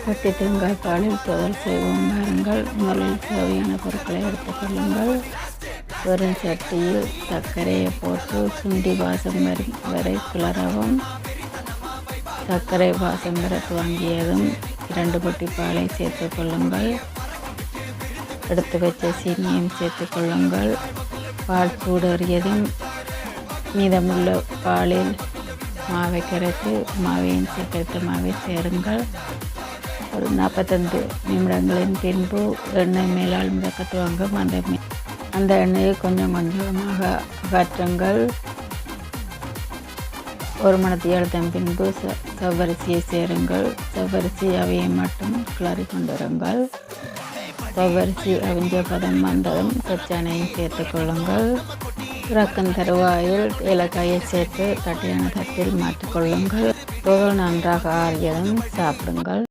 கட்டி தேங்காய் பாலில் துவையல் செய்வோம் பாருங்கள். முதலில் தேவையான பொருட்களை எடுத்துக்கொள்ளுங்கள். வெறும் சட்டியில் சர்க்கரையை போட்டு சுண்டி வாசம் வரை கிளறவும். சர்க்கரை வாசம் வர துவங்கியதும் 2 பொட்டி பாலை சேர்த்து கொள்ளுங்கள். எடுத்து வச்ச சீனியையும் சேர்த்து கொள்ளுங்கள். பால் சூடேறியதும் மீதமுள்ள பாலில் மாவை கரைத்து மாவையும் சேர்த்து மாவை சேருங்கள். ஒரு 45 நிமிடங்களின் பின்பு எண்ணெய் மேலால் மிதக்க துவங்கும். அந்த எண்ணெயை கொஞ்சம் கொஞ்சமாக அகற்றுங்கள். ஒரு மணத்தியாலத்தின் பின்பு செவ்வரிசியை சேருங்கள். செவ்வரிசி அவையை மட்டும் கிளறி கொண்டிருங்கள். செவ்வரிசி அவிஞ்ச பதம் வந்ததும் கச்சானையும் சேர்த்து கொள்ளுங்கள். இறக்கும் தருவாயில் ஏலக்காயை சேர்த்து தட்டையான தட்டில் மாற்றிக்கொள்ளுங்கள். துகள் நன்றாக ஆறியதும் சாப்பிடுங்கள்.